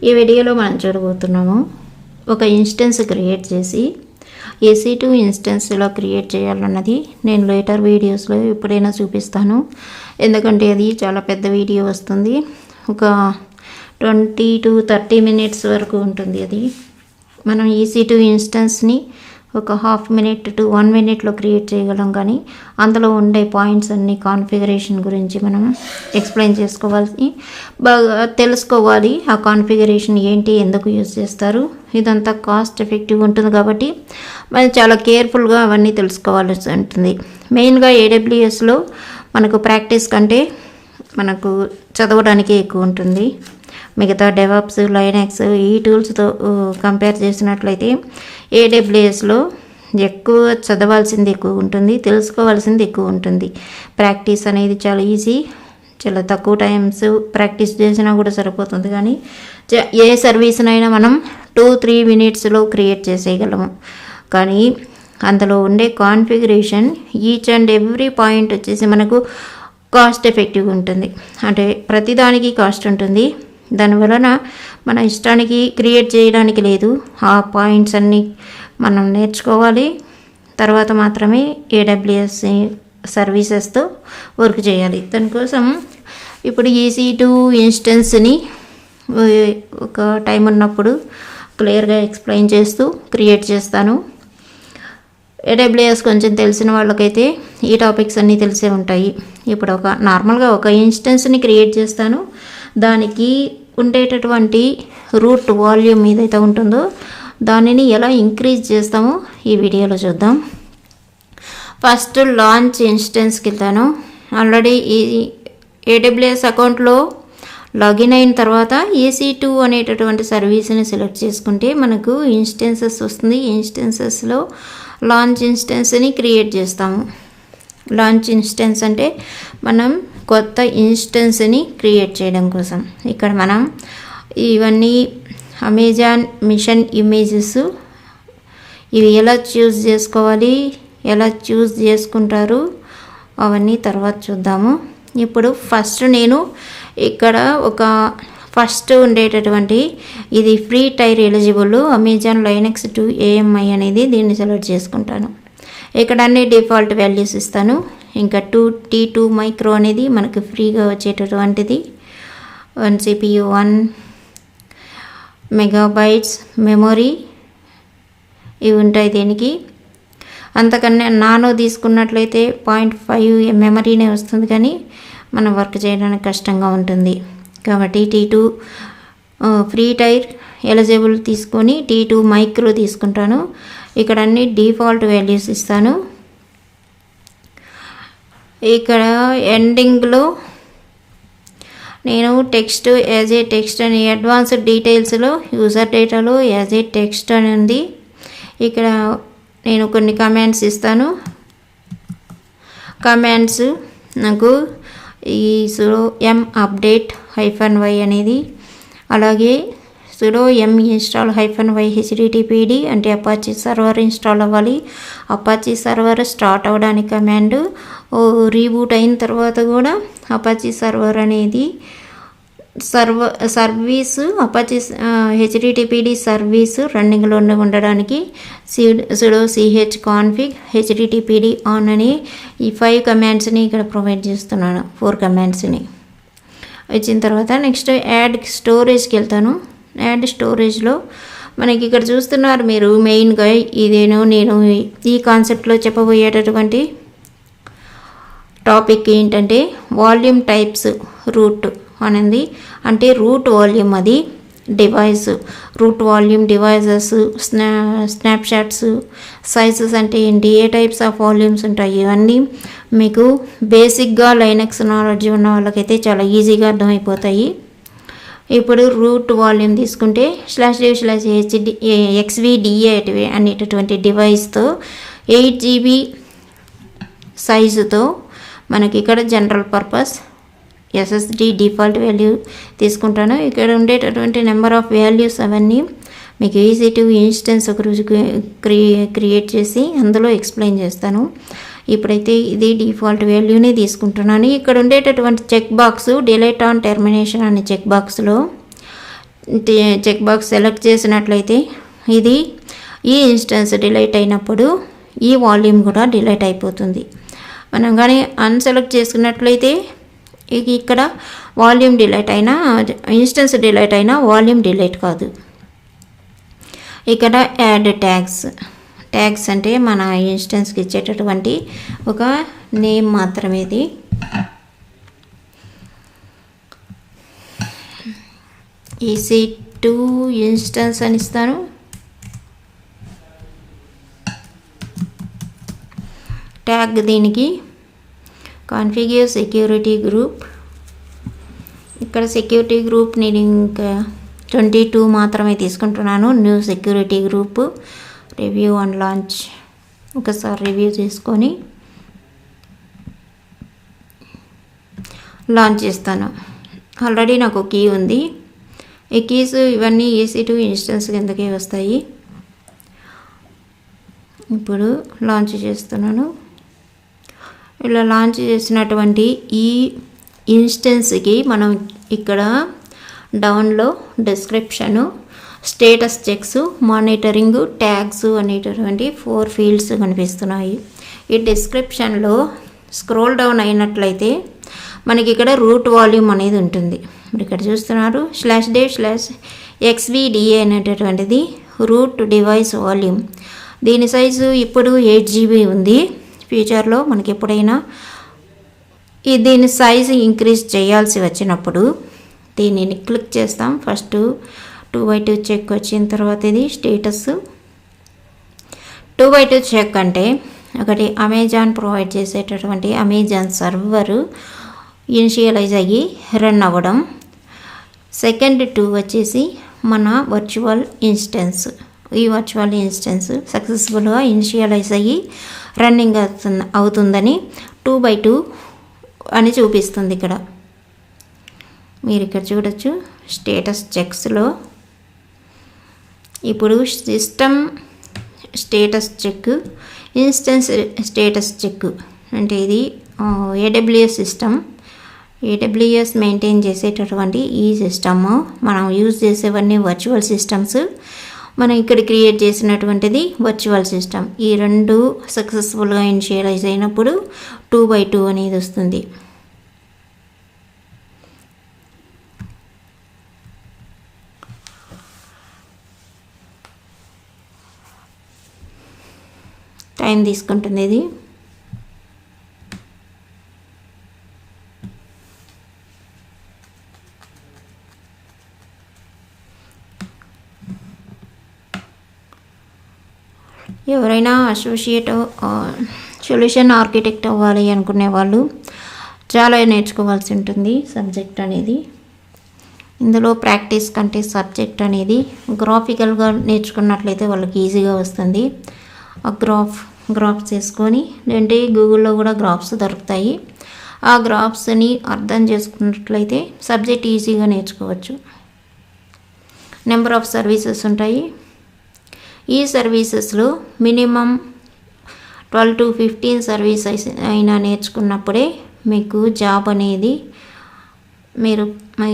ఈ వీడియోలో మనం చూడబోతున్నాము ఒక ఇన్స్టెన్స్ క్రియేట్ చేసి EC2 ఇన్స్టెన్స్లో క్రియేట్ చేయాలన్నది నేను లేటర్ వీడియోస్లో ఎప్పుడైనా చూపిస్తాను. ఎందుకంటే అది చాలా పెద్ద వీడియో వస్తుంది, ఒక 20 to 30 minutes వరకు ఉంటుంది. అది మనం EC2 ఇన్స్టెన్స్ని ఒక 1/2 minute to 1 minuteలో క్రియేట్ చేయగలం, కానీ అందులో ఉండే పాయింట్స్ అన్ని కాన్ఫిగరేషన్ గురించి మనం ఎక్స్ప్లెయిన్ చేసుకోవాల్సి బాగా తెలుసుకోవాలి. ఆ కాన్ఫిగరేషన్ ఏంటి, ఎందుకు యూజ్ చేస్తారు, ఇదంతా కాస్ట్ ఎఫెక్టివ్ ఉంటుంది కాబట్టి మనం చాలా కేర్ఫుల్గా అవన్నీ తెలుసుకోవాల్సి ఉంటుంది. మెయిన్గా AWSలో మనకు ప్రాక్టీస్ కంటే మనకు చదవడానికి ఎక్కువ ఉంటుంది. మిగతా డెవాప్స్, లైనక్స్ ఈ టూల్స్తో కంపేర్ చేసినట్లయితే AWSలో ఎక్కువ చదవాల్సింది ఎక్కువ ఉంటుంది, తెలుసుకోవాల్సింది ఎక్కువ ఉంటుంది. ప్రాక్టీస్ అనేది చాలా ఈజీ, చాలా తక్కువ టైమ్స్ ప్రాక్టీస్ చేసినా కూడా సరిపోతుంది. కానీ ఏ సర్వీస్నైనా మనం 2-3 minutesలో క్రియేట్ చేసేయగలము. కానీ అందులో ఉండే configuration each and every point వచ్చేసి మనకు కాస్ట్ ఎఫెక్టివ్గా ఉంటుంది. అంటే ప్రతిదానికి కాస్ట్ ఉంటుంది, దానివలన మన ఇష్టానికి క్రియేట్ చేయడానికి లేదు. ఆ పాయింట్స్ అన్నీ మనం నేర్చుకోవాలి, తర్వాత మాత్రమే AWS సర్వీసెస్తో వర్క్ చేయాలి. దానికోసం ఇప్పుడు EC2 ఇన్స్టెన్స్ని ఒక టైం ఉన్నప్పుడు క్లియర్గా ఎక్స్ప్లెయిన్ చేస్తూ క్రియేట్ చేస్తాను. AWS కొంచెం తెలిసిన వాళ్ళకైతే ఈ టాపిక్స్ అన్నీ తెలిసే ఉంటాయి. ఇప్పుడు నార్మల్గా ఒక ఇన్స్టెన్స్ని క్రియేట్ చేస్తాను. దానికి ఉండేటటువంటి రూట్ వాల్యూమ్ ఏదైతే ఉంటుందో దానిని ఎలా ఇంక్రీజ్ చేస్తామో ఈ వీడియోలో చూద్దాం. ఫస్ట్ లాంచ్ ఇన్స్టెన్స్కి వెళ్తాను. ఆల్రెడీ ఈ AWS అకౌంట్లో లాగిన్ అయిన తర్వాత EC2 అనేటటువంటి సర్వీస్ని సెలెక్ట్ చేసుకుంటే మనకు ఇన్స్టెన్సెస్ వస్తుంది. ఇన్స్టెన్సెస్లో లాంచ్ ఇన్స్టెన్స్ని క్రియేట్ చేస్తాము. లాంచ్ ఇన్స్టెన్స్ అంటే మనం కొత్త ఇన్స్టెన్స్ని క్రియేట్ చేయడం కోసం. ఇక్కడ మనం ఇవన్నీ అమెజాన్ మిషన్ ఇమేజెస్, ఇవి ఎలా చూస్ చేసుకోవాలి, ఎలా చూస్ చేసుకుంటారు అవన్నీ తర్వాత చూద్దాము. ఇప్పుడు ఫస్ట్ నేను ఇక్కడ ఫస్ట్ ఉండేటటువంటి ఇది free tyre eligible Amazon Linux 2 AMI అనేది దీన్ని సెలెక్ట్ చేసుకుంటాను. ఇక్కడ అన్ని డిఫాల్ట్ వాల్యూస్ ఇస్తాను. ఇంకా T2 మైక్రో అనేది మనకు ఫ్రీగా వచ్చేటటువంటిది. 1 CPU, 1 MB మెమొరీ ఇవి ఉంటాయి దీనికి. అంతకన్నా నానో తీసుకున్నట్లయితే 0.5 మెమరీనే వస్తుంది, కానీ మనం వర్క్ చేయడానికి కష్టంగా ఉంటుంది. కాబట్టి T2 ఫ్రీ టైర్ ఎలిజిబుల్ తీసుకొని T2 మైక్రో తీసుకుంటాను. ఇక్కడ అన్ని డిఫాల్ట్ వాల్యూస్ ఇస్తాను. ఇక్కడ ఎండింగ్లో నేను టెక్స్ట్ యాజ్ ఏ టెక్స్ట్ అని అడ్వాన్స్డ్ డీటెయిల్స్లో యూజర్ డేటాలో యాజ్ ఏ టెక్స్ట్ అని ఉంది. ఇక్కడ నేను కొన్ని కమాండ్స్ ఇస్తాను. కమాండ్స్ నాకు ఈ sudo m update -y అనేది, అలాగే sudo m install -y HTTPD అంటే అపాచీ సర్వర్ ఇన్స్టాల్ అవ్వాలి. అపాచీ సర్వర్ స్టార్ట్ అవ్వడానికి కమాండ్, రీబూట్ అయిన తర్వాత కూడా అపాచీ సర్వర్ అనేది సర్వీసు అపాచీ HTTPD సర్వీసు రన్నింగ్లో ఉండడానికి sudo chconfig HTTPD ఆన్ అని ఈ 5 కమాండ్స్ని ఇక్కడ ప్రొవైడ్ చేస్తున్నాను. 4 కమాండ్స్ని వచ్చిన తర్వాత నెక్స్ట్ యాడ్ స్టోరేజ్కి వెళ్తాను. యాడ్ స్టోరేజ్లో మనకి ఇక్కడ చూస్తున్నారు మీరు, మెయిన్గా ఇదేనో నేను ఈ కాన్సెప్ట్లో చెప్పబోయేటటువంటి టాపిక్ ఏంటంటే వాల్యూమ్ టైప్స్ రూట్ అనేది. అంటే రూట్ వాల్యూమ్ అది device, root volume, devices, snapshots, sizes అంటే ఏంటి, ఏ టైప్స్ ఆఫ్ వాల్యూమ్స్ ఉంటాయి, ఇవన్నీ మీకు బేసిక్గా లైనక్స్ నాలెడ్జ్ ఉన్న వాళ్ళకైతే చాలా ఈజీగా అర్థమైపోతాయి. ఇప్పుడు రూట్ వాల్యూమ్ తీసుకుంటే //HDXVDA అనేటటువంటి డివైస్తో 8 GB సైజుతో మనకి ఇక్కడ general purpose SSD default value తీసుకుంటాను. ఇక్కడ ఉండేటటువంటి నెంబర్ ఆఫ్ వాల్యూస్ అవన్నీ మీకు EC2 ఇన్స్టెన్స్ ఒక రోజు క్రియేట్ చేసి అందులో ఎక్స్ప్లెయిన్ చేస్తాను. ఇప్పుడైతే ఇది డిఫాల్ట్ వాల్యూని తీసుకుంటున్నాను. ఇక్కడ ఉండేటటువంటి check box delete on termination అనే చెక్ బాక్స్లో చెక్ బాక్స్ సెలెక్ట్ చేసినట్లయితే ఇది ఈ ఇన్స్టెన్స్ డిలీట్ అయినప్పుడు ఈ వాల్యూమ్ కూడా డిలీట్ అయిపోతుంది. మనం కానీ అన్సెలెక్ట్ చేసుకున్నట్లయితే ఇక్కడ వాల్యూమ్ డిలీట్ అయినా ఇన్స్టెన్స్ డిలీట్ అయినా వాల్యూమ్ డిలీట్ కాదు. ఇక్కడ యాడ్ ట్యాగ్స్ అంటే మన ఇన్స్టెన్స్కి ఇచ్చేటటువంటి ఒక నేమ్ మాత్రమే. ఇది EC2 ఇన్స్టెన్స్ అని ఇస్తాను. ట్యాగ్ దీనికి కాన్ఫిగర్ సెక్యూరిటీ గ్రూప్. ఇక్కడ సెక్యూరిటీ గ్రూప్ నేను ఇంకా 22 మాత్రమే తీసుకుంటున్నాను. New security group review and launch. ఒకసారి రివ్యూ చేసుకొని లాంచ్ చేస్తాను. ఆల్రెడీ నాకు కీ ఉంది. ఈ కీస్ ఇవన్నీ EC2 ఇన్స్టెన్స్ కిందకే వస్తాయి. ఇప్పుడు లాంచ్ చేస్తున్నాను. ఇలా లాంచ్ చేసినటువంటి ఈ ఇన్స్టెన్స్కి మనం ఇక్కడ డౌన్లో description, status checks, monitoring, tags అనేటటువంటి 4 ఫీల్డ్స్ కనిపిస్తున్నాయి. ఈ డిస్క్రిప్షన్లో స్క్రోల్ డౌన్ అయినట్లయితే మనకి ఇక్కడ రూట్ వాల్యూమ్ అనేది ఉంటుంది. ఇక్కడ చూస్తున్నారు /dev/xvda అనేటటువంటిది రూట్ డివైస్ వాల్యూమ్. దీని సైజు ఇప్పుడు 8 GB ఉంది. ఫ్యూచర్లో మనకి ఎప్పుడైనా దీని సైజు ఇంక్రీజ్ చేయాల్సి వచ్చినప్పుడు దీనిని క్లిక్ చేస్తాం. ఫస్ట్ 2x2 చెక్ వచ్చిన తర్వాత ఇది స్టేటస్. 2x2 చెక్ అంటే ఒకటి అమెజాన్ ప్రొవైడ్ చేసేటటువంటి అమెజాన్ సర్వర్ ఇనిషియలైజ్ అయ్యి రన్ అవ్వడం. సెకండ్ 2 వచ్చేసి మన వర్చువల్ ఇన్స్టెన్స్. ఈ వర్చువల్ ఇన్స్టెన్స్ సక్సెస్ఫుల్గా ఇనిషియలైజ్ అయ్యి రన్నింగ్ అవుతుందని 2x2 అని చూపిస్తుంది. ఇక్కడ మీరు ఇక్కడ చూడొచ్చు స్టేటస్ చెక్స్లో. ఇప్పుడు system status check, instance status check అంటే ఇది AWS సిస్టమ్. AWS మెయింటైన్ చేసేటటువంటి ఈ సిస్టమ్ మనం యూజ్ చేసేవన్నీ వర్చువల్ సిస్టమ్స్. మనం ఇక్కడ క్రియేట్ చేసినటువంటిది వర్చువల్ సిస్టమ్. ఈ రెండు సక్సెస్ఫుల్గా ఇనిషియలైజ్ అయినప్పుడు 2x2 అనేది వస్తుంది. టైం తీసుకుంటుంది ఇది. ఎవరైనా అసోసియేట్ సొల్యూషన్ ఆర్కిటెక్ట్ అవ్వాలి అనుకునే వాళ్ళు చాలా నేర్చుకోవాల్సి ఉంటుంది సబ్జెక్ట్ అనేది. ఇందులో ప్రాక్టీస్ కంటే సబ్జెక్ట్ అనేది గ్రాఫికల్గా నేర్చుకున్నట్లయితే వాళ్ళకి ఈజీగా వస్తుంది. ఆ గ్రాఫ్స్ చేసుకొని లేదంటే గూగుల్లో కూడా గ్రాఫ్స్ దొరుకుతాయి. ఆ గ్రాఫ్స్ని అర్థం చేసుకున్నట్లయితే సబ్జెక్ట్ ఈజీగా నేర్చుకోవచ్చు. నెంబర్ ఆఫ్ సర్వీసెస్ ఉంటాయి. ఈ సర్వీసెస్లో మినిమం 12 to 15 సర్వీసెస్ అయినా నేర్చుకున్నప్పుడే మీకు జాబ్ అనేది మీరు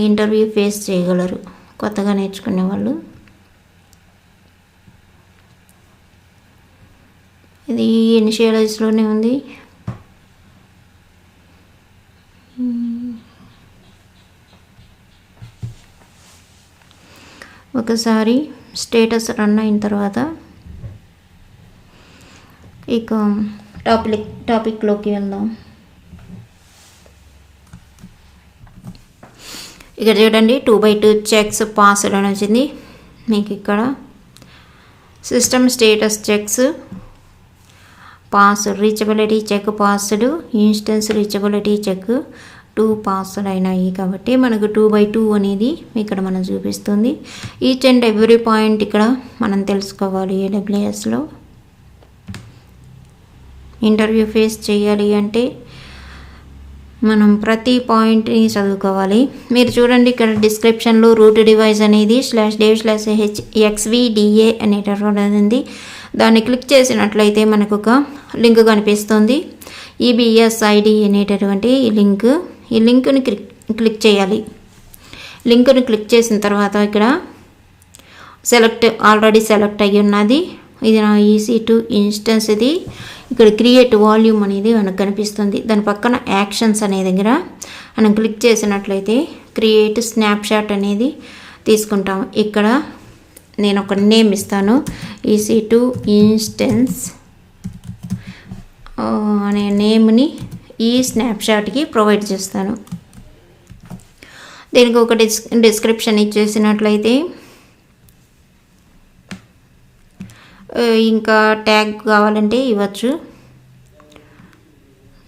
ఇంటర్వ్యూ ఫేస్ చేయగలరు కొత్తగా నేర్చుకునే వాళ్ళు. ఇది ఇనిషియలైజ్లోనే ఉంది. ఒకసారి స్టేటస్ రన్ అయిన తర్వాత ఇక టాపిక్లోకి వెళ్దాం. ఇక్కడ చూడండి 2x2 చెక్స్ పాస్డ్ అని వచ్చింది. మీకు ఇక్కడ system status checks passed, reachability check passed, instance reachability check 2 passed అయినాయి. కాబట్టి మనకు 2x2 అనేది ఇక్కడ మనం చూపిస్తుంది. ఈచ్ అండ్ ఎవ్రీ పాయింట్ ఇక్కడ మనం తెలుసుకోవాలి. AWSలో ఇంటర్వ్యూ ఫేస్ చేయాలి అంటే మనం ప్రతి పాయింట్ని చదువుకోవాలి. మీరు చూడండి ఇక్కడ డిస్క్రిప్షన్లో రూట్ డివైస్ అనేది /dev/xvda అనేటటువంటిది ఉంది. దాన్ని క్లిక్ చేసినట్లయితే మనకు ఒక లింక్ కనిపిస్తుంది. EBS ID అనేటటువంటి ఈ లింక్ని క్లిక్ చేయాలి. లింక్ను క్లిక్ చేసిన తర్వాత ఇక్కడ ఆల్రెడీ సెలెక్ట్ అయ్యి ఉన్నది. ఇది నా EC2 ఇన్స్టెన్స్. ఇది ఇక్కడ క్రియేట్ వాల్యూమ్ అనేది మనకు కనిపిస్తుంది. దాని పక్కన యాక్షన్స్ అనే దగ్గర మనం క్లిక్ చేసినట్లయితే క్రియేట్ స్నాప్షాట్ అనేది తీసుకుంటాం. ఇక్కడ నేను ఒక నేమ్ ఇస్తాను, EC2 ఇన్స్టెన్స్ అనే నేమ్ని ఈ స్నాప్షాట్కి ప్రొవైడ్ చేస్తాను. దీనికి ఒక డిస్క్రిప్షన్ ఇచ్చేసినట్లయితే, ఇంకా ట్యాగ్ కావాలంటే ఇవ్వచ్చు,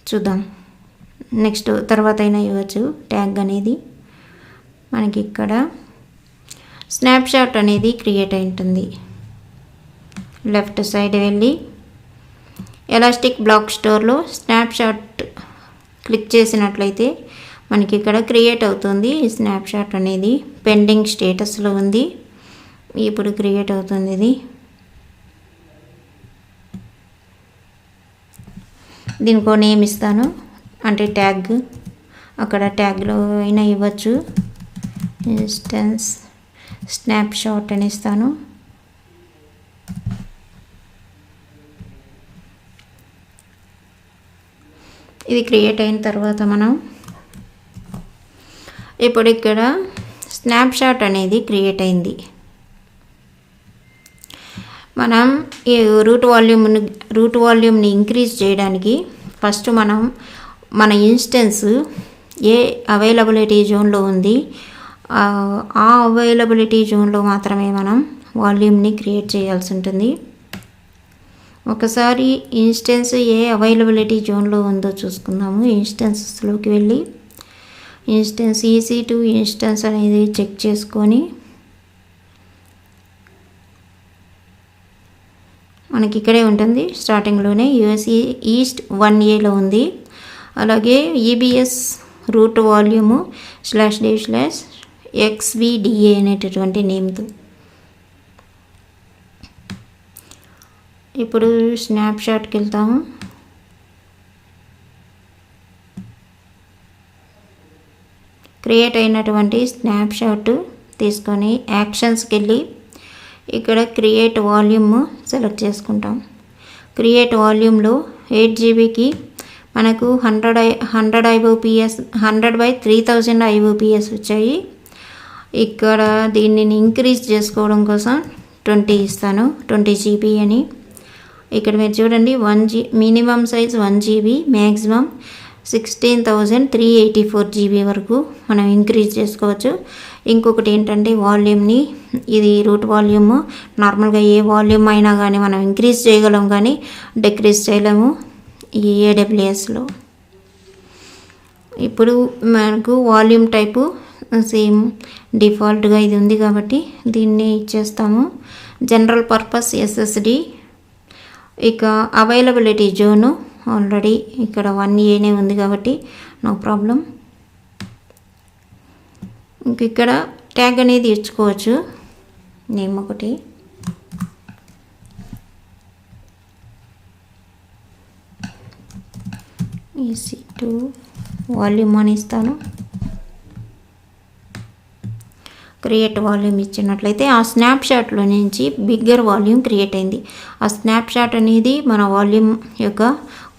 చూద్దాం నెక్స్ట్ తర్వాత అయినా ఇవ్వచ్చు ట్యాగ్ అనేది. మనకి ఇక్కడ స్నాప్షాట్ అనేది క్రియేట్ అయి ఉంటుంది. లెఫ్ట్ సైడ్ వెళ్ళి ఎలాస్టిక్ బ్లాక్ స్టోర్లో స్నాప్షాట్ క్లిక్ చేసినట్లయితే మనకి ఇక్కడ క్రియేట్ అవుతుంది. ఈ స్నాప్షాట్ అనేది పెండింగ్ స్టేటస్లో ఉంది, ఇప్పుడు క్రియేట్ అవుతుంది. ఇది దీనికి నేమ్ ఇస్తాను, అంటే ట్యాగ్, అక్కడ ట్యాగ్లో అయినా ఇవ్వచ్చు. ఇన్స్టెన్స్ స్నాప్షాట్ అని ఇస్తాను. ఇది క్రియేట్ అయిన తర్వాత మనం ఇప్పుడు ఇక్కడ స్నాప్షాట్ అనేది క్రియేట్ అయింది. మనం ఈ రూట్ వాల్యూమ్ని ఇంక్రీజ్ చేయడానికి ఫస్ట్ మనం మన ఇన్స్టెన్స్ ఏ అవైలబిలిటీ జోన్లో ఉంది ఆ అవైలబిలిటీ జోన్లో మాత్రమే మనం వాల్యూమ్ని క్రియేట్ చేయాల్సి ఉంటుంది. ఒకసారి ఇన్స్టెన్స్ ఏ అవైలబిలిటీ జోన్లో ఉందో చూసుకుందాము. ఇన్స్టెన్సెస్లోకి వెళ్ళి ఇన్స్టెన్స్ EC2 ఇన్స్టెన్స్ అనేది చెక్ చేసుకొని మనకి ఇక్కడే ఉంటుంది, స్టార్టింగ్లోనే USA ఈస్ట్ 1Aలో ఉంది. అలాగే EBS రూట్ వాల్యూము //XVDA అనేటటువంటి నేమ్తో. ఇప్పుడు స్నాప్షాట్కి వెళ్తాము. క్రియేట్ అయినటువంటి స్నాప్షాట్ తీసుకొని యాక్షన్స్కి వెళ్ళి ఇక్కడ క్రియేట్ వాల్యూమ్ సెలెక్ట్ చేసుకుంటాం. క్రియేట్ వాల్యూమ్లో 8 GBకి మనకు 100 IOPS 100/3000 IOPS వచ్చాయి. ఇక్కడ దీనిని ఇంక్రీజ్ చేసుకోవడం కోసం 20 ఇస్తాను, 20 GB అని. ఇక్కడ మీరు చూడండి, minimum size 1 GB, maximum 16,384 GB వరకు మనం ఇంక్రీజ్ చేసుకోవచ్చు. ఇంకొకటి ఏంటంటే వాల్యూమ్ని, ఇది రూట్ వాల్యూమ్. నార్మల్గా ఏ వాల్యూమ్ అయినా కానీ మనం ఇంక్రీజ్ చేయగలం కానీ డిక్రీజ్ చేయలేము ఈ AWSలో. ఇప్పుడు మనకు వాల్యూమ్ టైపు సేమ్ డిఫాల్ట్గా ఇది ఉంది కాబట్టి దీన్ని ఇచ్చేస్తాము. General purpose SSD. ఇక అవైలబిలిటీ జోను ఆల్రెడీ ఇక్కడ 1Aనే ఉంది కాబట్టి నో ప్రాబ్లం. ఇంక ఇక్కడ ట్యాగ్ అనేది ఇచ్చుకోవచ్చు, నేమ్ ఒకటి. EC2 వాల్యూమ్ అని ఇస్తాను. క్రియేట్ వాల్యూమ్ ఇచ్చినట్లయితే ఆ స్నాప్షాట్లో నుంచి బిగ్గర్ వాల్యూమ్ క్రియేట్ అయింది. ఆ స్నాప్షాట్ అనేది మన వాల్యూమ్ యొక్క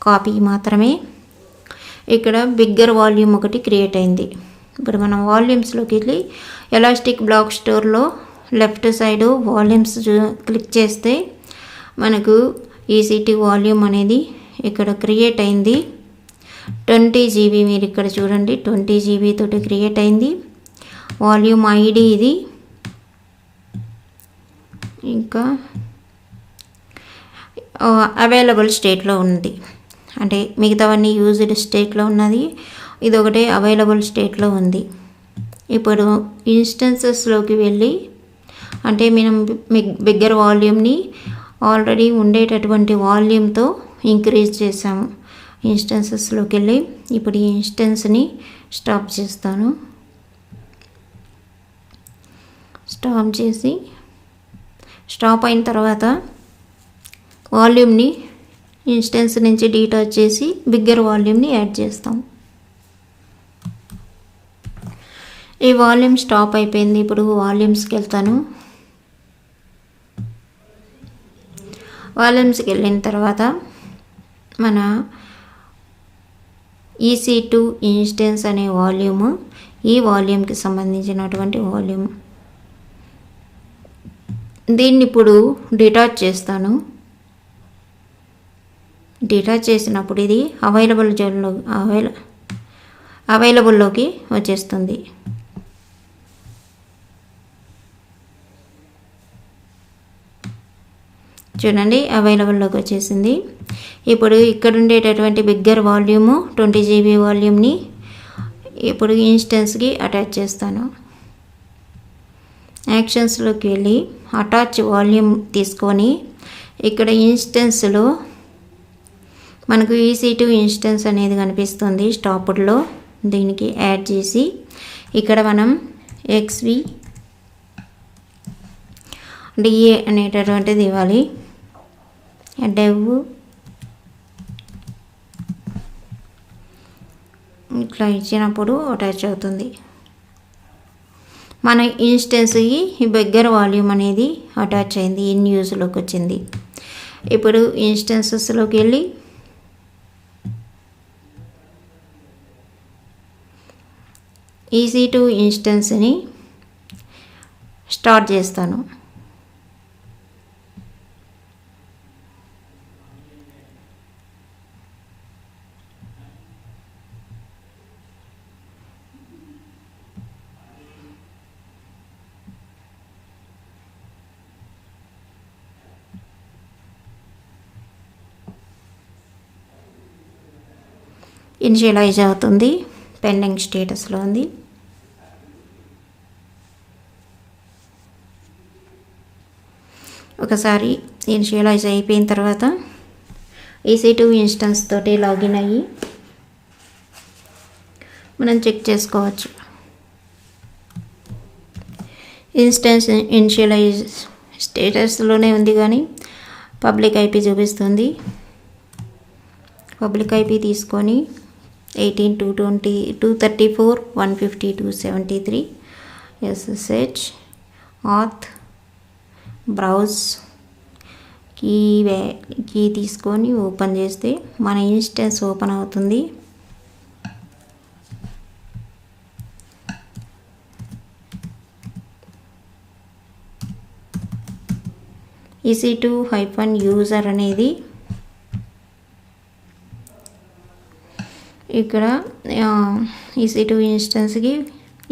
కాపీ మాత్రమే. ఇక్కడ బిగ్గర్ వాల్యూమ్ ఒకటి క్రియేట్ అయింది. ఇప్పుడు మనం వాల్యూమ్స్లోకి వెళ్ళి ఎలాస్టిక్ బ్లాక్ స్టోర్లో లెఫ్ట్ సైడ్ వాల్యూమ్స్ క్లిక్ చేస్తే మనకు EC2 వాల్యూమ్ అనేది ఇక్కడ క్రియేట్ అయింది. 20 GB మీరు ఇక్కడ చూడండి, 20 GB తోటి క్రియేట్ అయింది. వాల్యూమ్ ID ఇది. ఇంకా అవైలబుల్ స్టేట్లో ఉంది, అంటే మిగతావన్నీ యూజ్డ్ స్టేట్లో ఉన్నది, ఇది ఒకటే అవైలబుల్ స్టేట్లో ఉంది. ఇప్పుడు ఇన్స్టెన్సెస్లోకి వెళ్ళి, అంటే మనం బిగ్గర్ వాల్యూమ్ని ఆల్రెడీ ఉండేటటువంటి వాల్యూమ్తో ఇంక్రీజ్ చేసాము. ఇన్స్టెన్సెస్లోకి వెళ్ళి ఇప్పుడు ఈ ఇన్స్టెన్స్ని స్టాప్ చేస్తాను. స్టాప్ చేసి, స్టాప్ అయిన తర్వాత వాల్యూమ్ని ఇన్స్టెన్స్ నుంచి డీటాచ్ చేసి బిగ్గర్ వాల్యూమ్ని యాడ్ చేస్తాం. ఈ వాల్యూమ్ స్టాప్ అయిపోయింది. ఇప్పుడు వాల్యూమ్స్కి వెళ్తాను. వాల్యూమ్స్కి వెళ్ళిన తర్వాత మన EC2 ఇన్స్టెన్స్ అనే వాల్యూము, ఈ వాల్యూమ్కి సంబంధించినటువంటి వాల్యూమ్. దీన్ని ఇప్పుడు డిటాచ్ చేస్తాను. డిటాచ్ చేసినప్పుడు ఇది అవైలబుల్లోకి వచ్చేస్తుంది. చూడండి, అవైలబుల్లోకి వచ్చేసింది. ఇప్పుడు ఇక్కడ ఉండేటటువంటి బిగ్గర్ వాల్యూము 20 GB వాల్యూమ్ని ఇప్పుడు ఇన్స్టెన్స్కి అటాచ్ చేస్తాను. యాక్షన్స్లోకి వెళ్ళి అటాచ్ వాల్యూమ్ తీసుకొని ఇక్కడ ఇన్స్టెన్స్లో మనకు EC2 ఇన్స్టెన్స్ అనేది కనిపిస్తుంది స్టాప్డ్లో. దీనికి యాడ్ చేసి ఇక్కడ మనం XVDA అనేటటువంటిది ఇవ్వాలి. డెవ్ ఇట్లా ఇచ్చినప్పుడు అటాచ్ అవుతుంది. మన ఇన్స్టెన్స్కి ఈ బిగ్గర్ వాల్యూమ్ అనేది అటాచ్ అయింది, ఇన్ యూజ్లోకి వచ్చింది. ఇప్పుడు ఇన్స్టెన్సెస్లోకి వెళ్ళి EC2 ఇన్స్టెన్స్ని స్టార్ట్ చేస్తాను. ఇనిషియలైజ్ అవుతుంది, పెండింగ్ స్టేటస్లో ఉంది. ఒకసారి ఇనిషియలైజ్ అయిపోయిన తర్వాత EC2 ఇన్స్టెన్స్ తోటి లాగిన్ అయ్యి మనం చెక్ చేసుకోవచ్చు. ఇన్స్టెన్స్ ఇనిషియలైజ్ స్టేటస్లోనే ఉంది కానీ పబ్లిక్ IP చూపిస్తుంది. పబ్లిక్ IP తీసుకొని 18.2.20.234.150.273 SSH auth బ్రౌజ్ కీ తీసుకొని ఓపెన్ చేస్తే మన ఇన్స్టెన్స్ ఓపెన్ అవుతుంది. EC2-user అనేది ఇక్కడ EC2 ఇన్స్టెన్స్కి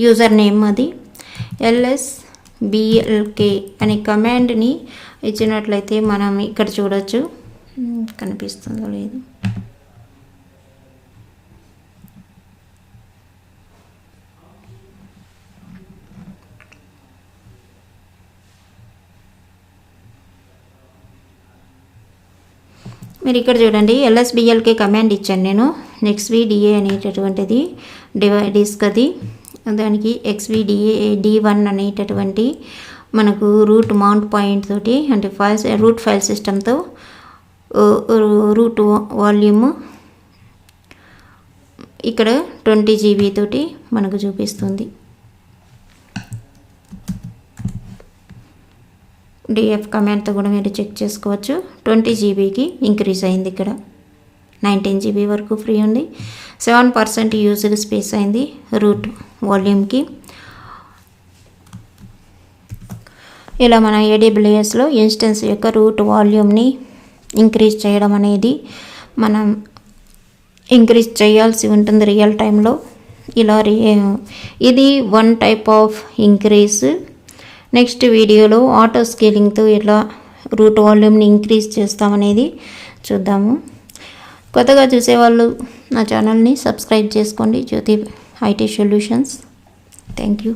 యూజర్ నేమ్ అది LSBLK అనే కమాండ్ని ఇచ్చినట్లయితే మనం ఇక్కడ చూడొచ్చు. కనిపిస్తుందో లేదు, మీరు ఇక్కడ చూడండి. LSBLK కమాండ్ ఇచ్చాను నేను. XVDA అనేటటువంటిది డిస్క్ అది, దానికి XVDA D1 అనేటటువంటి మనకు రూట్ మౌంట్ పాయింట్ తోటి, అంటే రూట్ ఫైల్ సిస్టమ్తో రూట్ వాల్యూమ్ ఇక్కడ 20 GB తోటి మనకు చూపిస్తుంది. DF కమాండ్తో కూడా మీరు చెక్ చేసుకోవచ్చు. 20 GBకి ఇంక్రీజ్ అయింది. ఇక్కడ 19 GB వరకు ఫ్రీ ఉంది. 7% యూజ్డ్ స్పేస్ అయింది రూట్ వాల్యూమ్కి. ఇలా మన AWSలో ఇన్స్టెన్స్ యొక్క రూట్ వాల్యూమ్ని ఇంక్రీజ్ చేయడం అనేది మనం ఇంక్రీజ్ చేయాల్సి ఉంటుంది రియల్ టైంలో. ఇలా ఇది one type of increase. Next వీడియోలో ఆటో స్కేలింగ్తో ఎలా రూట్ వాల్యూమ్ని ఇంక్రీజ్ చేస్తామనేది చూద్దాము. కొత్తగా చూసేవాళ్ళు నా ఛానల్ని సబ్స్క్రైబ్ చేసుకోండి, జ్యోతి IT సొల్యూషన్స్. Thank you.